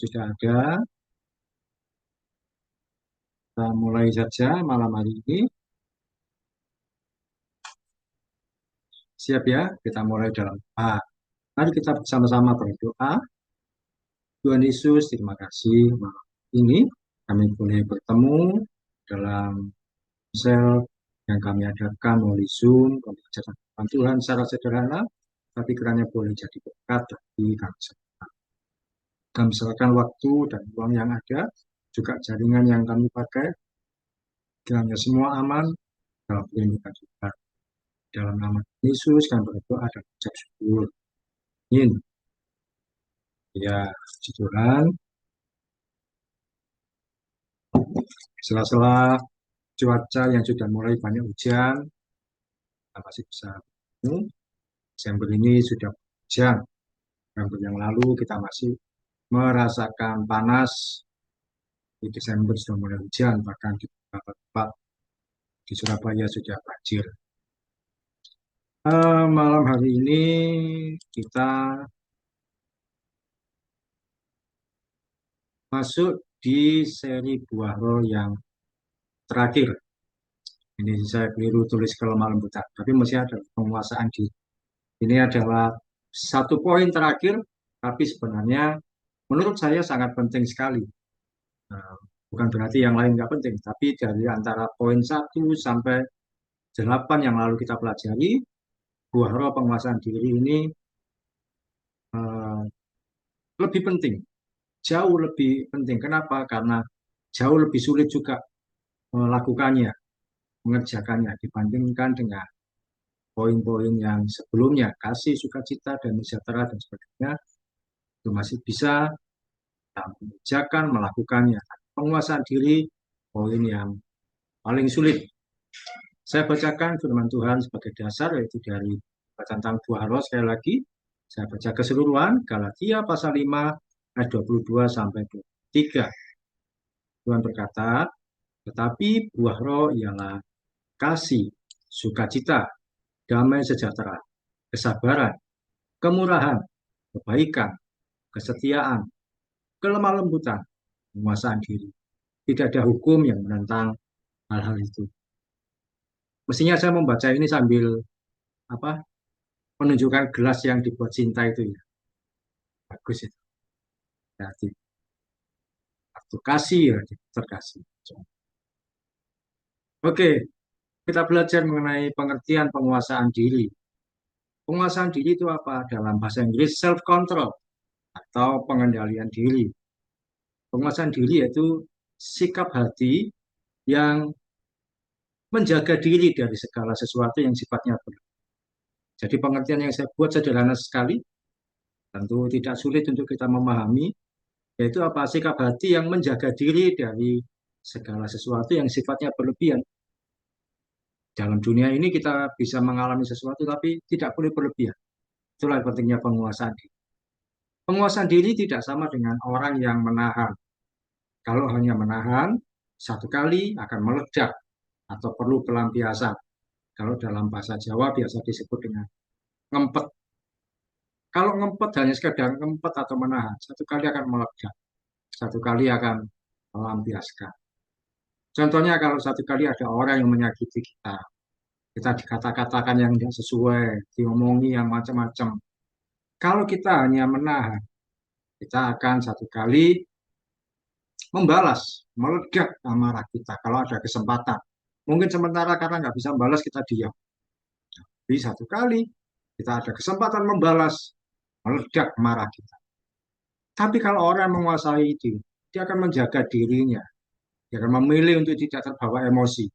Sudah ada, kita mulai saja malam hari ini. Siap ya, kita mulai dalam doa. Mari kita bersama-sama berdoa. Tuhan Yesus, terima kasih malam ini kami boleh bertemu dalam sel yang kami adakan melalui Zoom, pembelajaran firman Tuhan secara sederhana, tapi kiranya boleh jadi berkat bagi kami semua. Kami serahkan waktu dan uang yang ada, juga jaringan yang kami pakai, kiranya semua aman dalam perlindungan Tuhan. Dalam nama Yesus kami berdoa dan ucap syukur. Amin. Ya, puji Tuhan. Sela-sela cuaca yang sudah mulai banyak hujan, kita masih bisa bertemu. Desember ini sudah hujan. Desember yang lalu kita masih merasakan panas. Di Desember sudah mulai hujan, bahkan di beberapa tempat di Surabaya sudah banjir. Malam hari ini kita masuk di seri Buah Roh yang terakhir. Ini saya keliru tulis kelemah lembutan, tapi masih ada penguasaan diri. Ini adalah satu poin terakhir, tapi sebenarnya menurut saya sangat penting sekali. Nah, bukan berarti yang lain nggak penting, tapi dari antara poin 1 sampai 8 yang lalu kita pelajari, buah roh penguasaan diri ini eh, lebih penting, jauh lebih penting. Kenapa? Karena jauh lebih sulit juga melakukannya, mengerjakannya dibandingkan dengan poin-poin yang sebelumnya, kasih, sukacita, dan sejahtera, dan sebagainya, itu masih bisa mengerjakan, melakukannya. Penguasaan diri, poin yang paling sulit. Saya bacakan firman Tuhan sebagai dasar, yaitu dari tentang buah roh sekali lagi. Saya baca keseluruhan, Galatia pasal 5, ayat 22 sampai 23. Tuhan berkata, tetapi buah roh ialah kasih, sukacita, damai sejahtera, kesabaran, kemurahan, kebaikan, kesetiaan, kelemah lembutan, penguasaan diri. Tidak ada hukum yang menentang hal-hal itu. Mestinya saya membaca ini sambil apa menunjukkan gelas yang dibuat cinta itu ya. Bagus itu. Berarti waktu kasih ya, terkasih. Oke, kita belajar mengenai pengertian penguasaan diri. Penguasaan diri itu apa? Dalam bahasa Inggris self-control atau pengendalian diri. Penguasaan diri yaitu sikap hati yang menjaga diri dari segala sesuatu yang sifatnya buruk. Jadi pengertian yang saya buat sederhana sekali, tentu tidak sulit untuk kita memahami, yaitu apa? Sikap hati yang menjaga diri dari segala sesuatu yang sifatnya berlebihan. Dalam dunia ini kita bisa mengalami sesuatu, tapi tidak boleh berlebihan. Itulah pentingnya penguasaan diri. Penguasaan diri tidak sama dengan orang yang menahan. Kalau hanya menahan, satu kali akan meledak atau perlu pelampiasan. Kalau dalam bahasa Jawa biasa disebut dengan ngempet. Kalau ngempet hanya sekedar ngempet atau menahan, satu kali akan meledak, satu kali akan melampiaskan. Contohnya kalau satu kali ada orang yang menyakiti kita, kita dikata-katakan yang tidak sesuai, diomongi yang macam-macam. Kalau kita hanya menahan, kita akan satu kali membalas, meledak amarah kita kalau ada kesempatan. Mungkin sementara karena nggak bisa membalas, kita diam. Tapi satu kali kita ada kesempatan membalas, meledak marah kita. Tapi kalau orang menguasai itu, dia akan menjaga dirinya. Dia akan memilih untuk tidak terbawa emosi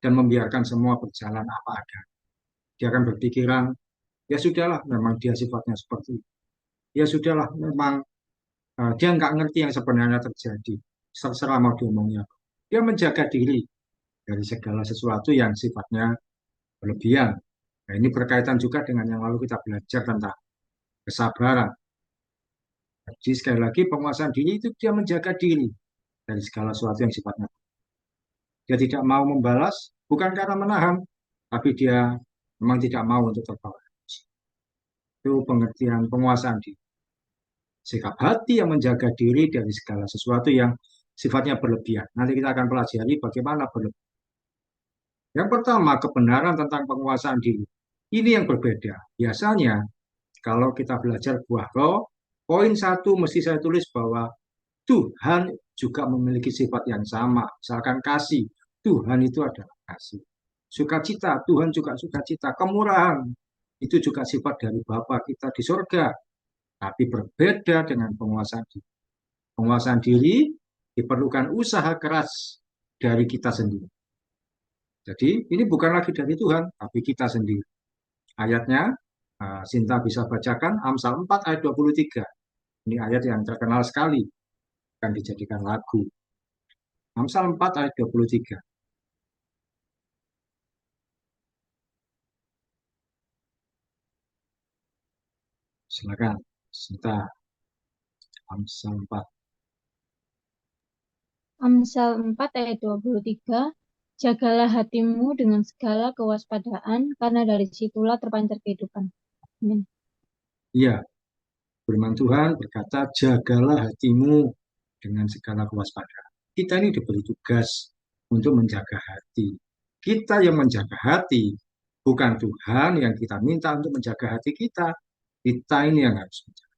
dan membiarkan semua berjalan apa ada. Dia akan berpikiran, ya sudahlah, memang dia sifatnya seperti itu. Ya sudahlah, memang dia nggak ngerti yang sebenarnya terjadi. Terserah mau diomongnya. Dia menjaga diri dari segala sesuatu yang sifatnya berlebihan. Nah, ini berkaitan juga dengan yang lalu kita belajar tentang kesabaran. Jadi sekali lagi penguasaan diri itu dia menjaga diri dari segala sesuatu yang sifatnya. Dia tidak mau membalas, bukan karena menahan, tapi dia memang tidak mau untuk terbawa. Itu pengertian penguasaan diri. Sikap hati yang menjaga diri dari segala sesuatu yang sifatnya berlebihan. Nanti kita akan pelajari bagaimana berlebihan. Yang pertama, kebenaran tentang penguasaan diri. Ini yang berbeda. Biasanya, kalau kita belajar buah roh, poin satu mesti saya tulis bahwa Tuhan juga memiliki sifat yang sama. Misalkan kasih, Tuhan itu adalah kasih. Sukacita, Tuhan juga sukacita. Kemurahan, itu juga sifat dari Bapa kita di surga. Tapi berbeda dengan penguasaan diri. Penguasaan diri diperlukan usaha keras dari kita sendiri. Jadi ini bukan lagi dari Tuhan, tapi kita sendiri. Ayatnya, Sinta bisa bacakan Amsal 4 ayat 23. Ini ayat yang terkenal sekali, akan dijadikan lagu. Amsal 4 ayat 23. Silakan, Sinta. Amsal 4. Amsal 4 ayat 23, jagalah hatimu dengan segala kewaspadaan, karena dari situlah terpancar kehidupan. Amin. Iya, firman Tuhan berkata, jagalah hatimu dengan segala kewaspadaan. Kita ini diberi tugas untuk menjaga hati. Kita yang menjaga hati, bukan Tuhan yang kita minta untuk menjaga hati kita. Kita ini yang harus menjaga.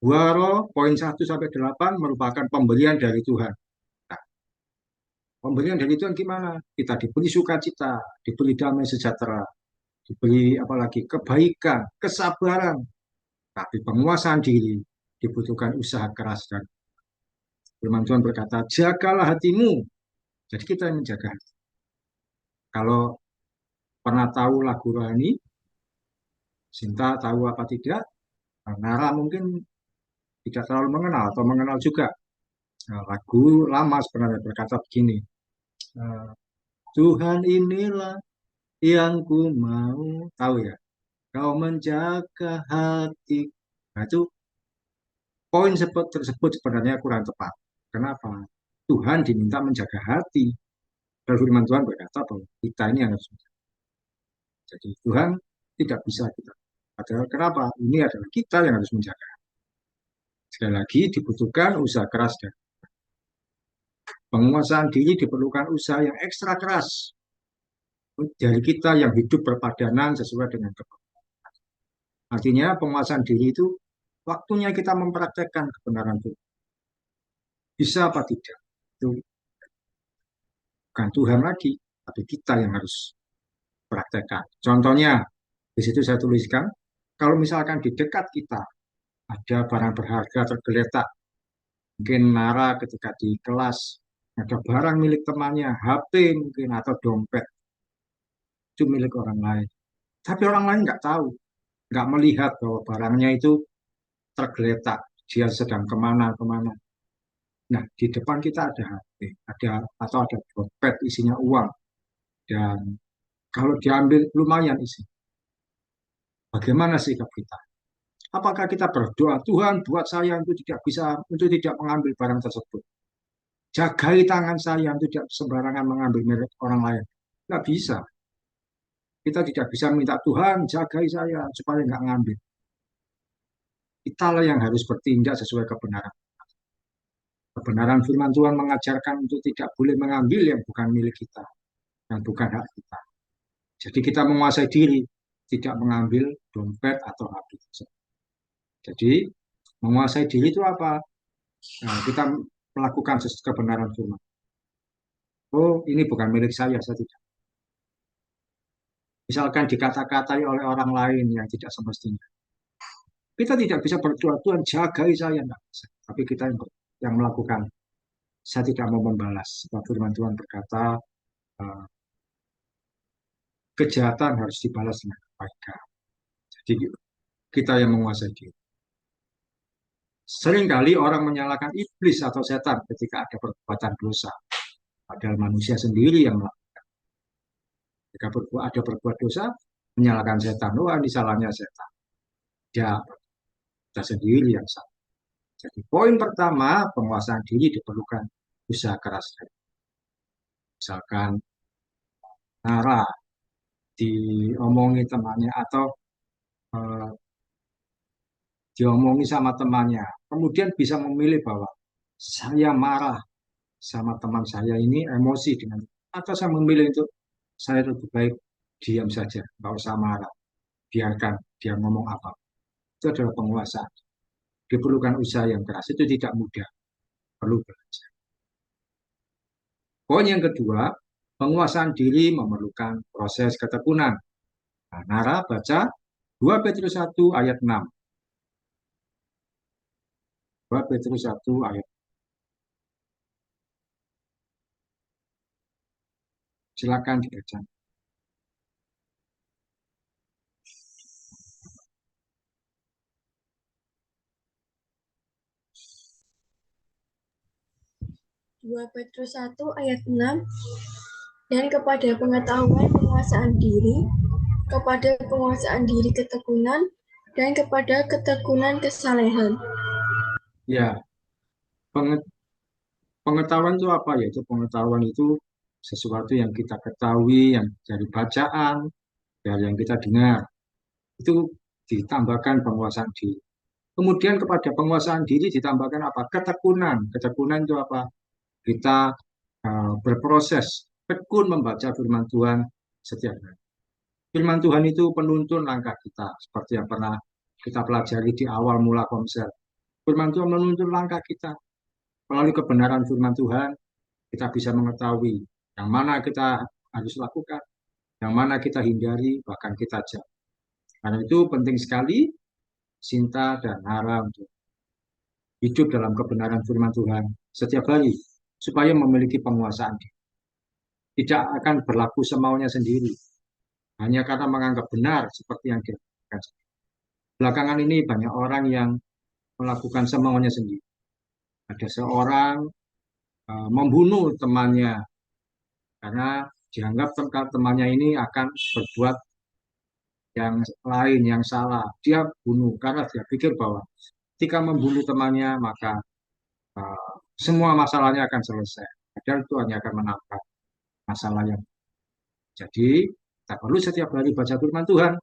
Waro poin 1 sampai 8 merupakan pemberian dari Tuhan. Nah, pemberian dari Tuhan gimana? Kita diberi sukacita, diberi damai sejahtera, diberi apalagi kebaikan, kesabaran. Tapi penguasaan diri dibutuhkan usaha keras dan firman Tuhan berkata, jagalah hatimu. Jadi kita yang menjaga hati. Kalau pernah tahu lagu rohani, Sinta tahu apa tidak, Nara mungkin tidak terlalu mengenal atau mengenal juga. Nah, lagu lama sebenarnya berkata begini, eh, Tuhan inilah yang ku mau, tahu ya, kau menjaga hati. Nah itu poin tersebut sebenarnya kurang tepat. Kenapa? Tuhan diminta menjaga hati. Dan firman Tuhan berkata bahwa kita ini yang harus menjaga. Jadi Tuhan tidak bisa kita. Padahal kenapa? Ini adalah kita yang harus menjaga. Sekali lagi dibutuhkan usaha keras dan penguasaan diri diperlukan usaha yang ekstra keras dari kita yang hidup berpadanan sesuai dengan kebenaran. Artinya penguasaan diri itu waktunya kita mempraktekkan kebenaran itu. Bisa apa tidak? Itu bukan Tuhan lagi, tapi kita yang harus praktekkan. Contohnya, di situ saya tuliskan, kalau misalkan di dekat kita ada barang berharga tergeletak, mungkin Nara ketika di kelas ada barang milik temannya, HP mungkin atau dompet itu milik orang lain. Tapi orang lain nggak tahu, nggak melihat bahwa barangnya itu tergeletak, dia sedang kemana-kemana. Nah, di depan kita ada HP, ada atau ada dompet isinya uang, dan kalau diambil lumayan isi. Bagaimana sikap kita? Apakah kita berdoa, Tuhan buat saya untuk tidak bisa, untuk tidak mengambil barang tersebut. Jagai tangan saya untuk tidak sembarangan mengambil milik orang lain. Nggak bisa. Kita tidak bisa minta Tuhan jagai saya supaya nggak ngambil. Kita lah yang harus bertindak sesuai kebenaran. Kebenaran firman Tuhan mengajarkan untuk tidak boleh mengambil yang bukan milik kita, yang bukan hak kita. Jadi kita menguasai diri, tidak mengambil dompet atau HP. Jadi menguasai diri itu apa? Nah, kita melakukan kebenaran firman. Oh, ini bukan milik saya tidak. Misalkan dikata-katai oleh orang lain yang tidak semestinya. Kita tidak bisa berdoa, Tuhan jagai saya. Enggak bisa. Tapi kita yang melakukan. Saya tidak mau membalas. Sebab firman Tuhan berkata, eh, kejahatan harus dibalas dengan kebaikan. Jadi kita yang menguasai diri. Seringkali orang menyalahkan iblis atau setan ketika ada perbuatan dosa. Padahal manusia sendiri yang melakukan. Jika ada berbuat dosa, menyalahkan setan. Oh, ini salahnya setan. Ya, kita sendiri yang salah. Jadi poin pertama, penguasaan diri diperlukan usaha keras. Misalkan Nara diomongi temannya atau eh, diomongi sama temannya, kemudian bisa memilih bahwa saya marah sama teman saya ini emosi dengan, atau saya memilih untuk saya lebih baik diam saja, nggak usah marah, biarkan dia ngomong apa. Itu adalah penguasaan. Diperlukan usaha yang keras, itu tidak mudah, perlu belajar. Poin yang kedua, penguasaan diri memerlukan proses ketekunan. Nah, Nara baca 2 Petrus 1 ayat 6. 2 Petrus 1 ayat. Silakan dibaca. 2 Petrus 1 ayat 6, dan kepada pengetahuan penguasaan diri, kepada penguasaan diri ketekunan, dan kepada ketekunan kesalehan. Ya, pengetahuan itu apa ya? Itu pengetahuan itu sesuatu yang kita ketahui, yang dari bacaan, dari yang kita dengar. Itu ditambahkan penguasaan diri. Kemudian kepada penguasaan diri ditambahkan apa? Ketekunan. Ketekunan itu apa? Kita berproses, tekun membaca firman Tuhan setiap hari. Firman Tuhan itu penuntun langkah kita, seperti yang pernah kita pelajari di awal mula konser. Firman Tuhan menuntun langkah kita. Melalui kebenaran firman Tuhan, kita bisa mengetahui yang mana kita harus lakukan, yang mana kita hindari, bahkan kita jauh. Karena itu penting sekali Sinta dan Nara untuk hidup dalam kebenaran firman Tuhan setiap hari, supaya memiliki penguasaan diri. Tidak akan berlaku semaunya sendiri, hanya karena menganggap benar seperti yang dilakukan. Belakangan ini banyak orang yang melakukan semaunya sendiri. Ada seorang membunuh temannya karena dianggap temannya ini akan berbuat yang lain, yang salah. Dia bunuh karena dia pikir bahwa ketika membunuh temannya maka semua masalahnya akan selesai. Padahal itu hanya akan menambah masalah yang. Jadi kita perlu setiap hari baca firman Tuhan.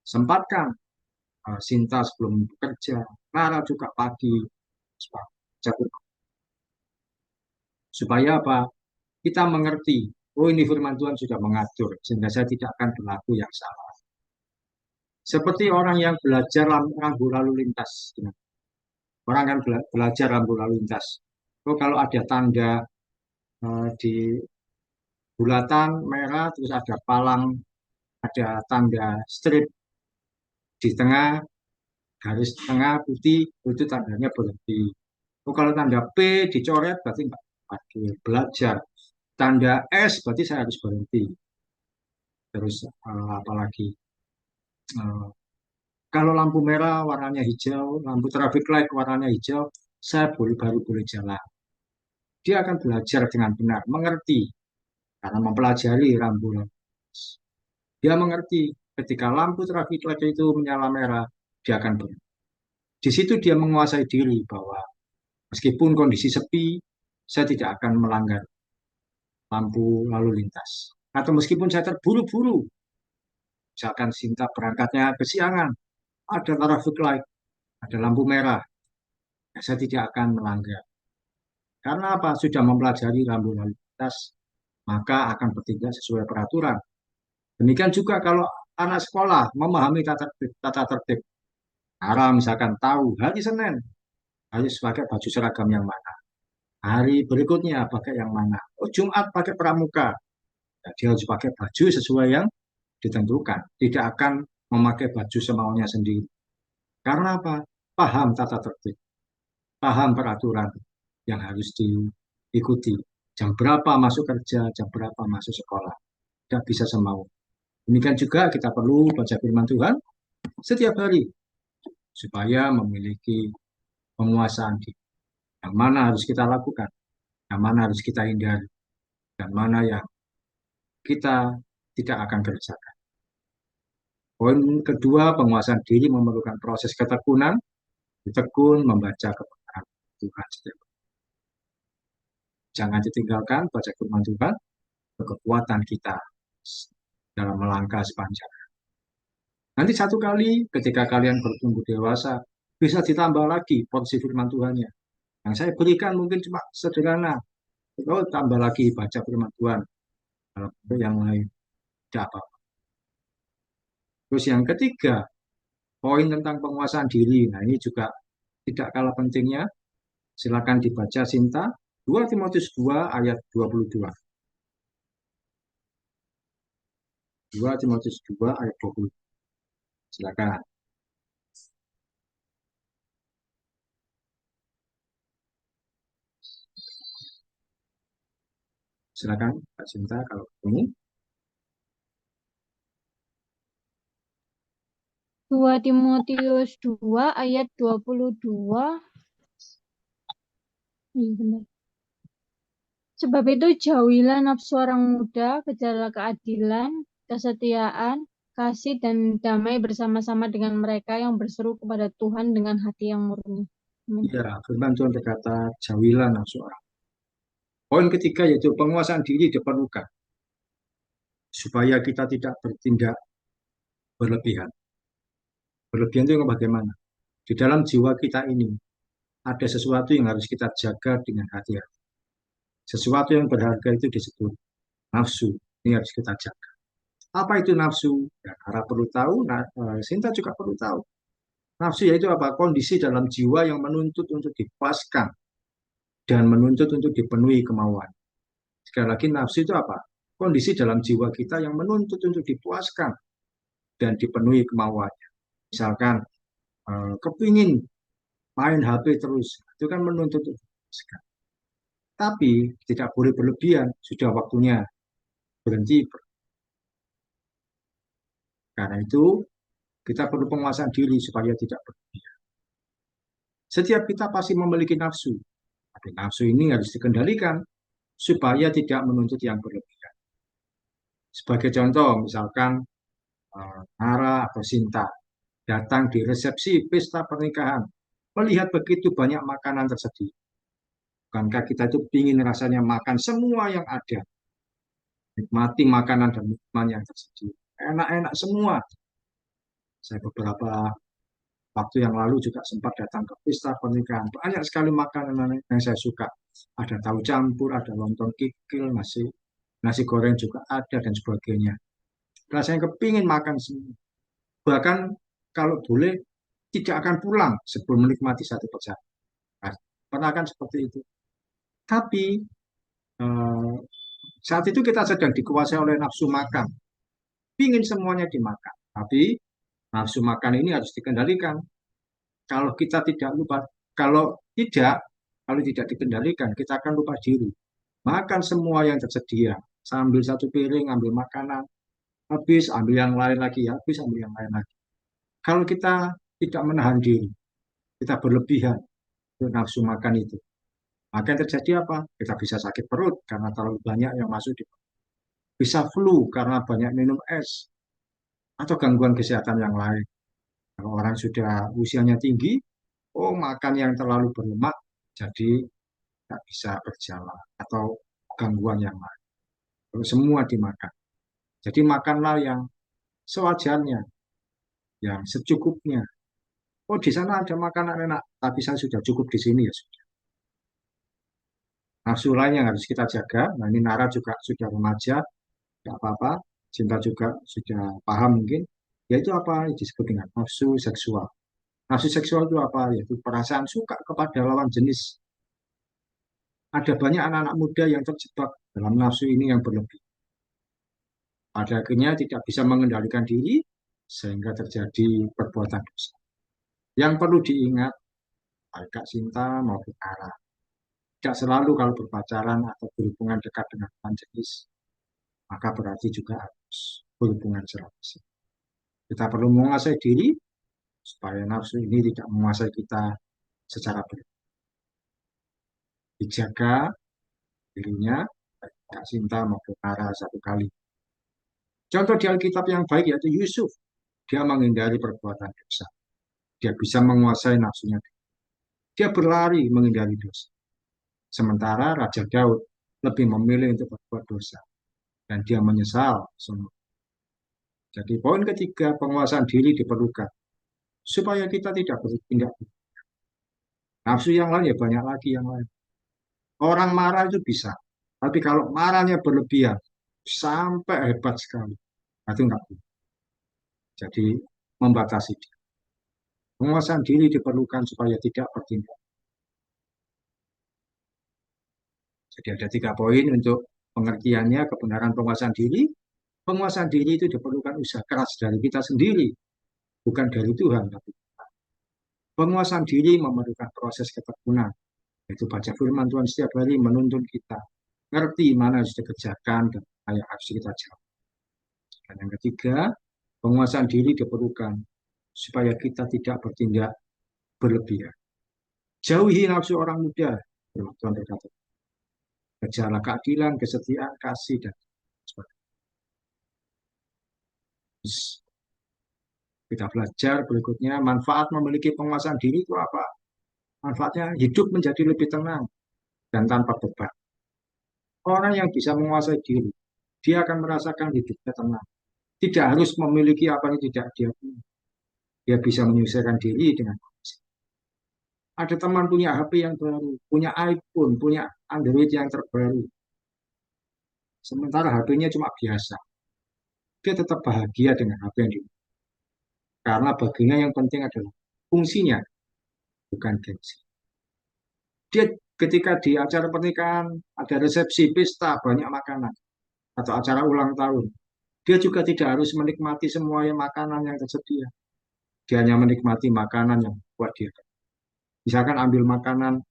Sempatkan Sinta sebelum bekerja, Clara juga pagi, supaya apa? Kita mengerti, oh ini firman Tuhan sudah mengatur, sehingga saya tidak akan berlaku yang salah. Seperti orang yang belajar rambu lalu lintas. Orang kan belajar rambu lalu lintas. Oh, kalau ada tanda di bulatan merah, terus ada palang, ada tanda strip di tengah, garis tengah putih, itu tandanya berhenti. Oh, kalau tanda P dicoret, berarti nggak pakai belajar. Tanda S, berarti saya harus berhenti. Terus apalagi uh, kalau lampu merah warnanya hijau, lampu traffic light warnanya hijau, saya baru boleh jalan. Dia akan belajar dengan benar, mengerti karena mempelajari rambu lalu lintas. Dia mengerti ketika lampu traffic light itu menyala merah, dia akan berhenti. Di situ dia menguasai diri bahwa meskipun kondisi sepi, saya tidak akan melanggar lampu lalu lintas. Atau meskipun saya terburu-buru, misalkan Sinta berangkatnya kesiangan, ada traffic light, ada lampu merah, saya tidak akan melanggar. Karena apa? Sudah mempelajari rambu lalu lintas, maka akan bertindak sesuai peraturan. Demikian juga kalau anak sekolah memahami tata tertib. Cara misalkan tahu hari Senin harus pakai baju seragam yang mana. Hari berikutnya pakai yang mana. Oh, Jumat pakai pramuka. Ya, dia harus pakai baju sesuai yang ditentukan. Tidak akan memakai baju semaunya sendiri. Karena apa? Paham tata tertib. Paham peraturan yang harus diikuti. Jam berapa masuk kerja, jam berapa masuk sekolah. Tidak bisa semau. Demikian juga kita perlu baca firman Tuhan setiap hari supaya memiliki penguasaan diri. Yang mana harus kita lakukan, yang mana harus kita hindari, dan mana yang kita tidak akan kerjakan. Poin kedua, penguasaan diri memerlukan proses ketekunan, tekun membaca kebenaran Tuhan setiap hari. Jangan ditinggalkan baca firman Tuhan, kekuatan kita dalam melangkah sepanjang. Nanti satu kali ketika kalian bertumbuh dewasa, bisa ditambah lagi porsi firman Tuhannya. Yang saya berikan mungkin cuma sederhana. Oh, tambah lagi baca firman Tuhan dalam bentuk yang lain. Tidak apa-apa. Terus yang ketiga, poin tentang penguasaan diri. Nah, ini juga tidak kalah pentingnya. Silakan dibaca Sinta. 2 Timotius 2 ayat 22. 2 Timotius 2 ayat 20. Silakan. Silakan Kak Sinta kalau ketemu. 2 Timotius 2 ayat 22. Iya benar. Sebab itu jauhilah nafsu orang muda, kejarlah keadilan, kesetiaan, kasih, dan damai bersama-sama dengan mereka yang berseru kepada Tuhan dengan hati yang murni. Amin. Ya, firman Tuhan berkata, jauhilah nafsu orang. Poin ketiga yaitu penguasaan diri diperlukan supaya kita tidak bertindak berlebihan. Berlebihan itu bagaimana? Di dalam jiwa kita ini ada sesuatu yang harus kita jaga dengan hati-hati. Sesuatu yang berharga itu disebut nafsu. Ini harus kita jaga. Apa itu nafsu? Ya, Hara perlu tahu, Sinta juga perlu tahu. Nafsu yaitu apa? Kondisi dalam jiwa yang menuntut untuk dipuaskan dan menuntut untuk dipenuhi kemauan. Sekali lagi, nafsu itu apa? Kondisi dalam jiwa kita yang menuntut untuk dipuaskan dan dipenuhi kemauannya. Misalkan, kepingin main HP terus, itu kan menuntut untuk dipuaskan. Tapi tidak boleh berlebihan, sudah waktunya berhenti. Karena itu, kita perlu penguasaan diri supaya tidak berlebihan. Setiap kita pasti memiliki nafsu. Tapi nafsu ini harus dikendalikan supaya tidak menuntut yang berlebihan. Sebagai contoh, misalkan Nara atau Sinta datang di resepsi pesta pernikahan, melihat begitu banyak makanan tersedia. Bukankah kita itu ingin rasanya makan semua yang ada, nikmati makanan dan minuman yang tersedia, enak-enak semua. Saya beberapa waktu yang lalu juga sempat datang ke pesta pernikahan, banyak sekali makanan yang saya suka. Ada tahu campur, ada lontong kikil, nasi goreng juga ada dan sebagainya. Rasanya kepingin makan semua. Bahkan kalau boleh tidak akan pulang sebelum menikmati satu persatu. Nah, pernah kan seperti itu. Tapi eh, saat itu kita sedang dikuasai oleh nafsu makan. Pingin semuanya dimakan. Tapi nafsu makan ini harus dikendalikan. Kalau kita tidak lupa, kalau tidak, kalau tidak dikendalikan, kita akan lupa diri. Makan semua yang tersedia. Sambil satu piring, ambil makanan. Habis, ambil yang lain lagi. Habis, ambil yang lain lagi. Kalau kita tidak menahan diri, kita berlebihan untuk nafsu makan itu. Maka yang terjadi apa? Kita bisa sakit perut karena terlalu banyak yang masuk di perut. Bisa flu karena banyak minum es. Atau gangguan kesehatan yang lain. Kalau orang sudah usianya tinggi, oh makan yang terlalu berlemak, jadi tidak bisa berjalan. Atau gangguan yang lain. Terus semua dimakan. Jadi makanlah yang sewajarnya, yang secukupnya. Oh di sana ada makanan enak, tapi saya sudah cukup di sini ya sudah. Nafsu lain yang harus kita jaga. Nah ini Nara juga sudah remaja, tidak apa-apa. Cinta juga sudah paham mungkin. Yaitu apa? Disebut dengan nafsu seksual. Nafsu seksual itu apa? Yaitu perasaan suka kepada lawan jenis. Ada banyak anak-anak muda yang terjebak dalam nafsu ini yang berlebih. Pada akhirnya tidak bisa mengendalikan diri, sehingga terjadi perbuatan dosa. Yang perlu diingat, baik Kak Sinta maupun Ara, tidak selalu kalau berpacaran atau berhubungan dekat dengan lawan jenis, maka berarti juga harus berhubungan serasi. Kita perlu menguasai diri, supaya nafsu ini tidak menguasai kita secara berlebihan. Dijaga dirinya, baik Kak Sinta maupun Ara satu kali. Contoh di Alkitab yang baik yaitu Yusuf. Dia menghindari perbuatan dosa. Dia bisa menguasai nafsunya. Dia berlari menghindari dosa. Sementara Raja Daud lebih memilih untuk berbuat dosa. Dan dia menyesal semua. Jadi poin ketiga, penguasaan diri diperlukan supaya kita tidak bertindak. Nafsu yang lain ya banyak lagi yang lain. Orang marah itu bisa, tapi kalau marahnya berlebihan sampai hebat sekali, nah itu enggak boleh. Jadi membatasi diri. Penguasaan diri diperlukan supaya tidak bertindak. Jadi ada 3 poin untuk pengertiannya, kebenaran penguasaan diri. Penguasaan diri itu diperlukan usaha keras dari kita sendiri, bukan dari Tuhan. Tapi penguasaan diri memerlukan proses ketekunan, yaitu baca firman Tuhan setiap hari menuntun kita, ngerti mana yang harus dikerjakan dan apa yang harus kita jawab. Dan yang ketiga, penguasaan diri diperlukan supaya kita tidak bertindak berlebihan. Jauhi nafsu orang muda, firman Tuhan berkata. Kejarlah keadilan, kesetiaan, kasih, dan sebagainya. Kita belajar berikutnya, manfaat memiliki penguasaan diri itu apa? Manfaatnya hidup menjadi lebih tenang dan tanpa beban. Orang yang bisa menguasai diri, dia akan merasakan hidupnya tenang. Tidak harus memiliki apa yang tidak dia punya. Dia bisa menyesuaikan diri dengan ada teman punya HP yang baru, punya iPhone, punya Android yang terbaru. Sementara HP-nya cuma biasa. Dia tetap bahagia dengan HP yang dimiliki. Karena baginya yang penting adalah fungsinya, bukan gengsi. Dia ketika di acara pernikahan, ada resepsi, pesta, banyak makanan, atau acara ulang tahun. Dia juga tidak harus menikmati semua makanan yang tersedia. Dia hanya menikmati makanan yang buat dia. Misalkan ambil makanan,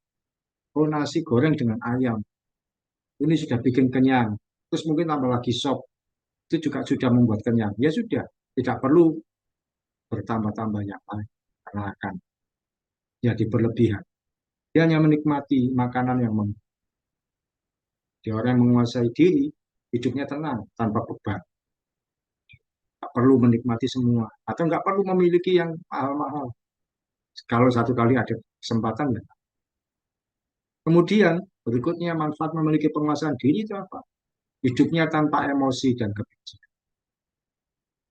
oh nasi goreng dengan ayam. Ini sudah bikin kenyang. Terus mungkin tambah lagi sop. Itu juga sudah membuat kenyang. Ya sudah, tidak perlu bertambah-tambah yang lain. Karena akan jadi berlebihan. Dia hanya menikmati makanan yang dia orang yang menguasai diri, hidupnya tenang, tanpa beban. Nggak perlu menikmati semua. Atau nggak perlu memiliki yang mahal-mahal. Kalau satu kali ada kesempatan, ya. Kemudian, berikutnya manfaat memiliki penguasaan diri itu apa? Hidupnya tanpa emosi dan kebencian.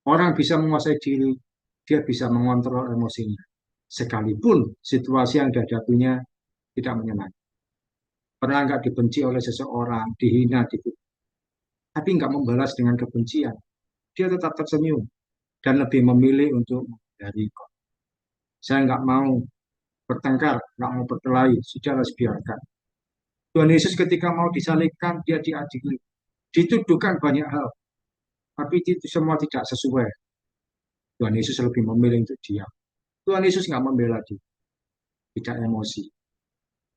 Orang bisa menguasai diri, dia bisa mengontrol emosinya. Sekalipun situasi yang dihadapinya tidak menyenangkan. Pernah nggak dibenci oleh seseorang, dihina, tapi nggak membalas dengan kebencian. Dia tetap tersenyum dan lebih memilih untuk menghindari konflik. Saya nggak mau bertengkar, nggak mau berkelahi, sudahlah biarkan. Tuhan Yesus ketika mau disalibkan, dia diadili, dituduhkan banyak hal, tapi itu semua tidak sesuai. Tuhan Yesus lebih memilih untuk diam. Tuhan Yesus nggak membela dia, tidak emosi.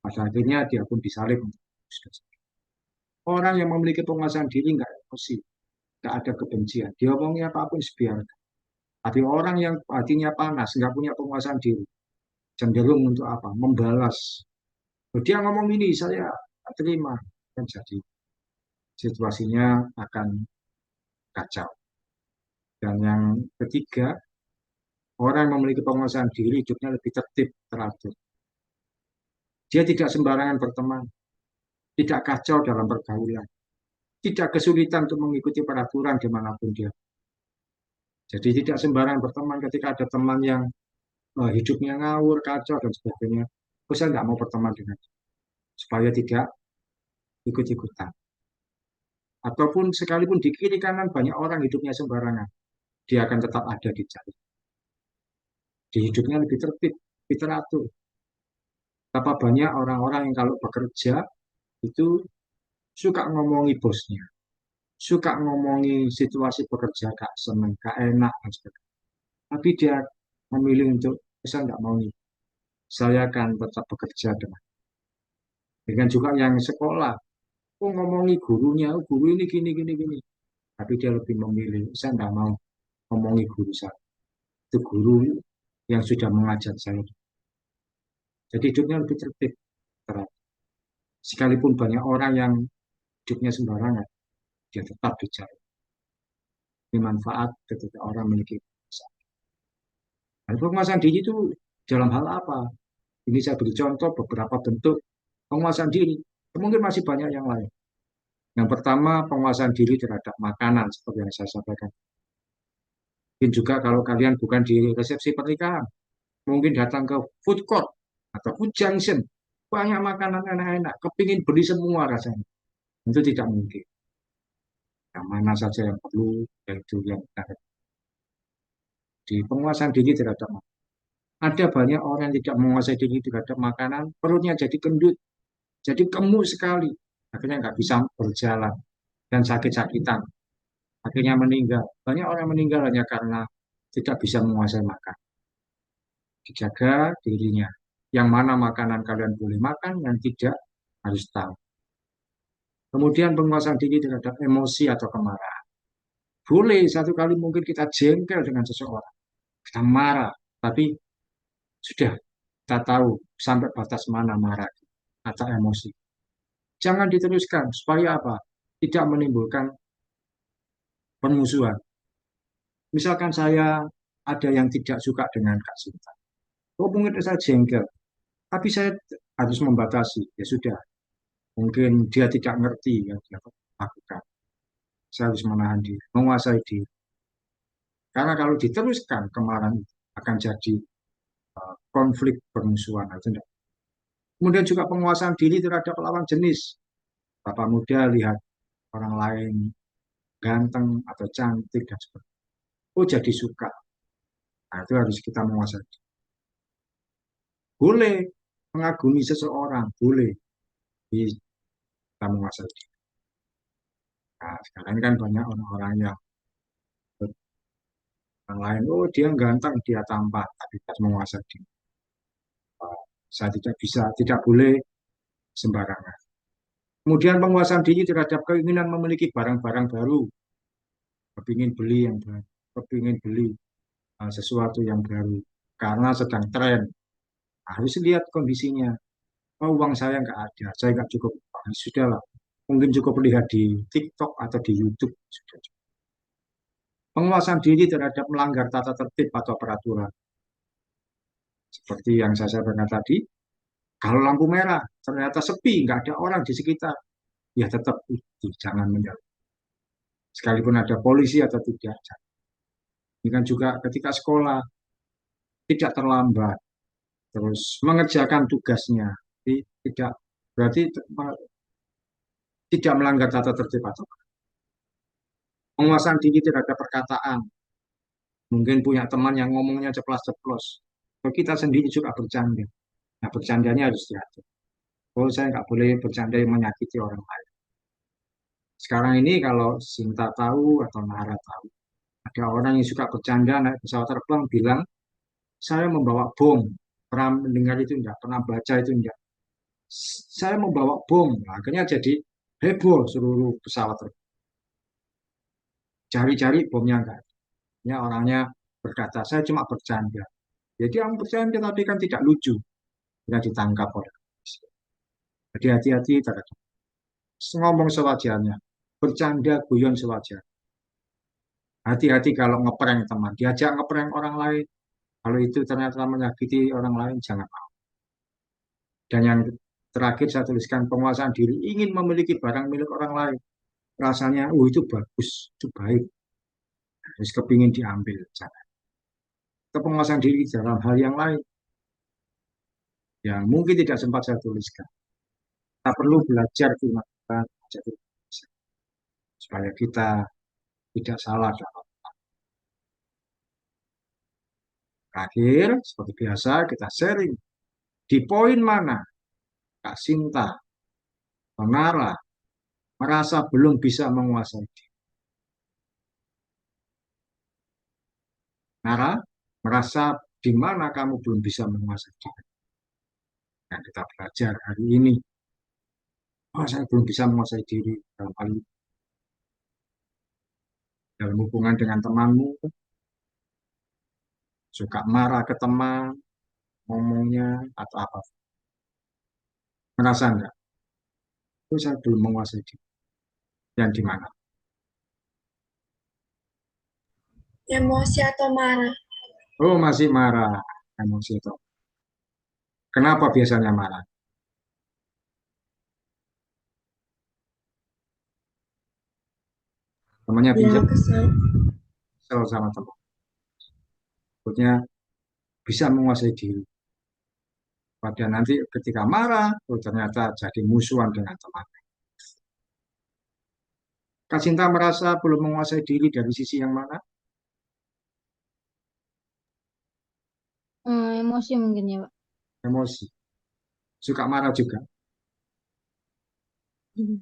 Pada akhirnya dia pun disalib. Orang yang memiliki penguasaan diri nggak emosi, nggak ada kebencian. Dia omongnya apapun biarkan. Tapi orang yang hatinya panas, nggak punya penguasaan diri, cenderung untuk apa? Membalas. Dia ngomong ini, saya terima. Dan jadi situasinya akan kacau. Dan yang ketiga, orang yang memiliki penguasaan diri, hidupnya lebih tertib, teratur. Dia tidak sembarangan berteman, tidak kacau dalam pergaulan, tidak kesulitan untuk mengikuti peraturan dimanapun dia. Jadi tidak sembarangan berteman ketika ada teman yang hidupnya ngawur, kacau, dan sebagainya. Saya nggak mau berteman dengan dia, supaya tidak ikut-ikutan. Ataupun sekalipun di kiri kanan banyak orang hidupnya sembarangan, dia akan tetap ada di jalur. Di hidupnya lebih tertib, lebih teratur. Berapa banyak orang-orang yang kalau bekerja itu suka ngomongi bosnya, suka ngomongi situasi bekerja gak seneng, gak enak, dan sebagainya. Tapi dia memilih untuk saya nggak mau nih, saya akan tetap bekerja dengan juga yang sekolah. Oh ngomongi gurunya, oh, guru ini gini gini gini. Tapi dia lebih memilih, saya nggak mau ngomongi guru saya. Itu guru yang sudah mengajar saya. Jadi hidupnya lebih tertib, teratur. Sekalipun banyak orang yang hidupnya sembarangan, dia tetap dicari. Ini manfaat ketika orang memiliki penguasaan. Dan penguasaan diri itu dalam hal apa? Ini saya beri contoh beberapa bentuk penguasaan diri. Mungkin masih banyak yang lain. Yang pertama, penguasaan diri terhadap makanan, seperti yang saya sampaikan. Mungkin juga kalau kalian bukan di resepsi pernikahan, mungkin datang ke food court atau food junction, banyak makanan enak-enak, kepingin beli semua rasanya. Itu tidak mungkin. Yang mana saja yang perlu, yaitu yang kita di penguasaan diri terhadap makanan. Ada banyak orang yang tidak menguasai diri terhadap makanan, perutnya jadi gendut, jadi gemuk sekali, akhirnya nggak bisa berjalan dan sakit-sakitan, akhirnya meninggal. Banyak orang meninggal hanya karena tidak bisa menguasai makan. Dijaga dirinya. Yang mana makanan kalian boleh makan, yang tidak harus tahu. Kemudian penguasaan diri terhadap emosi atau kemarahan. Boleh satu kali mungkin kita jengkel dengan seseorang, kita marah, tapi sudah kita tahu sampai batas mana marah atau emosi. Jangan diteruskan supaya apa? Tidak menimbulkan permusuhan. Misalkan saya ada yang tidak suka dengan Kak Sinta. Oh, mungkin saya jengkel, tapi saya harus membatasi. Ya sudah, mungkin dia tidak ngerti yang dia lakukan. Saya harus menahan diri, menguasai diri. Karena kalau diteruskan kemarahan itu akan jadi konflik permusuhan. Kemudian juga penguasaan diri terhadap lawan jenis. Bapak muda lihat orang lain ganteng atau cantik dan sebagainya. Oh, jadi suka. Nah, itu harus kita menguasai. Boleh mengagumi seseorang, boleh kita menguasai diri. Nah, sekarang kan banyak orang-orang yang lain, oh dia ganteng, dia tampan, tapi tidak menguasai diri. Saya tidak bisa, tidak boleh sembarangan. Kemudian penguasaan diri terhadap keinginan memiliki barang-barang baru, kepingin beli yang baru, kepingin beli sesuatu yang baru, karena sedang tren. Harus lihat kondisinya. Oh, uang saya nggak ada, saya nggak cukup. Sudahlah, mungkin cukup lihat di TikTok atau di YouTube. Sudah. Penguasaan diri terhadap melanggar tata tertib atau peraturan. Seperti yang saya sampaikan tadi, kalau lampu merah ternyata sepi, nggak ada orang di sekitar, ya tetap itu, jangan menjauh. Sekalipun ada polisi atau tidak. Ini kan juga ketika sekolah, tidak terlambat, terus mengerjakan tugasnya. Jadi, tidak berarti tidak melanggar tata tertib atau penguasaan diri terhadap perkataan. Mungkin punya teman yang ngomongnya ceplas-ceplos. Kalau kita sendiri juga bercanda. Nah, bercandanya harus diatur. Oh, saya nggak boleh bercanda yang menyakiti orang lain. Sekarang ini kalau Sinta tahu atau Nara tahu, ada orang yang suka bercanda naik pesawat terbang bilang, saya membawa bom. Pernah mendengar itu enggak? Pernah baca itu enggak? Saya membawa bom. Nah, akhirnya jadi heboh seluruh pesawat terbang. Cari-cari bomnya enggak ada. Ya, orangnya berkata, saya cuma bercanda. Jadi yang bercanda tapi kan tidak lucu. Tidak ditangkap oleh polisi. Jadi hati-hati terhadap ngomong sewajarnya. Bercanda guyon sewajarnya. Hati-hati kalau ngeprank teman. Diajak ngeprank orang lain. Kalau itu ternyata menyakiti orang lain, jangan mau. Dan yang terakhir saya tuliskan penguasaan diri. Ingin memiliki barang milik orang lain. Rasanya, oh itu bagus, itu baik. Terus kepingin diambil. Jangan. Penguasaan diri dalam hal yang lain. Yang mungkin tidak sempat saya tuliskan. Kita perlu belajar gimana supaya kita tidak salah dalam. Terakhir, seperti biasa, kita sharing. Di poin mana Kak Sinta, Nara, merasa belum bisa menguasai diri. Nara, merasa di mana kamu belum bisa menguasai diri. Yang kita belajar hari ini. Oh, saya belum bisa menguasai diri dalam hal ini. Dalam hubungan dengan temanmu, suka marah ke teman, ngomongnya, atau apa. Merasa enggak? Oh, saya belum menguasai diri. Yang di mana? Emosi atau marah. Oh, masih marah. Emosi itu. Kenapa biasanya marah? Temannya Ya, pinjam kesel. kesel sama teman. Maksudnya bisa menguasai diri. Pada nanti ketika marah, oh ternyata jadi musuhan dengan teman. Kak Cinta merasa belum menguasai diri dari sisi yang mana? Emosi mungkin ya, Pak. Emosi. Suka marah juga? Hmm.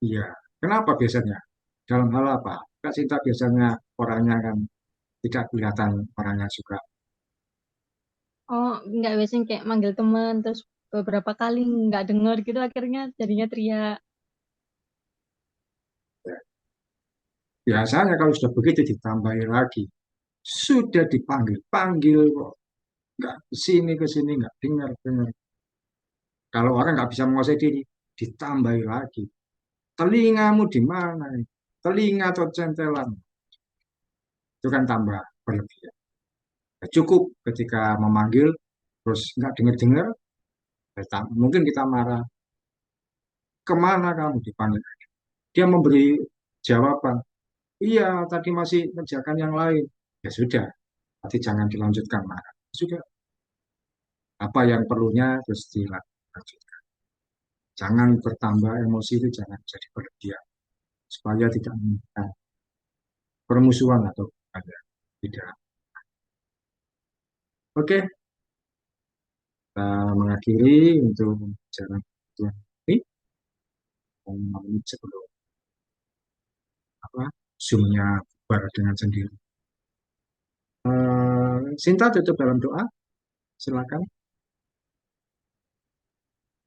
Iya. Kenapa biasanya? Dalam hal apa? Kak Cinta biasanya orangnya kan tidak kelihatan orangnya suka. Oh, nggak biasanya kayak manggil teman, terus beberapa kali nggak dengar gitu, akhirnya jadinya teriak. Biasanya kalau sudah begitu ditambahi lagi. Sudah dipanggil, panggil kok. Nggak ke sini, nggak dengar, dengar. Kalau orang nggak bisa menguasai diri, ditambahi lagi. Telingamu di mana? Telinga atau centelan? Itu kan tambah berlebihan. Ya, cukup ketika memanggil, terus nggak dengar-dengar, mungkin kita marah. Kemana kamu dipanggil? Dia memberi jawaban. Iya, tadi masih mengerjakan yang lain. Ya sudah, nanti jangan dilanjutkan marah. Sudah, apa yang perlunya terus dilanjutkan. Jangan bertambah emosi itu jangan jadi berlebihan supaya tidak menimbulkan permusuhan atau ada tidak. Oke, kita mengakhiri untuk pembicaraan ini 5 menit sebelum apa zoomnya bubar dengan sendiri. Sinta tutup dalam doa, silakan.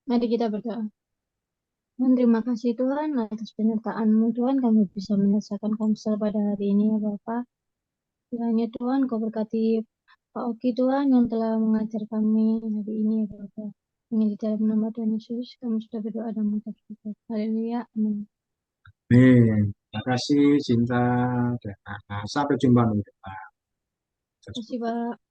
Mari kita berdoa. Tuhan, terima kasih Tuhan atas penyertaan-Mu Tuhan, kami bisa menyelesaikan komsel pada hari ini ya Bapak. Kiranya Tuhan Kau berkati Pak Oki Tuhan yang telah mengajar kami hari ini ya Bapak. Ini di dalam nama Tuhan Yesus kami sudah berdoa dan mengucap syukur. Haleluya. Amin. Nih, terima kasih Cinta dan sampai jumpa minggu depan. Terima kasih Pak.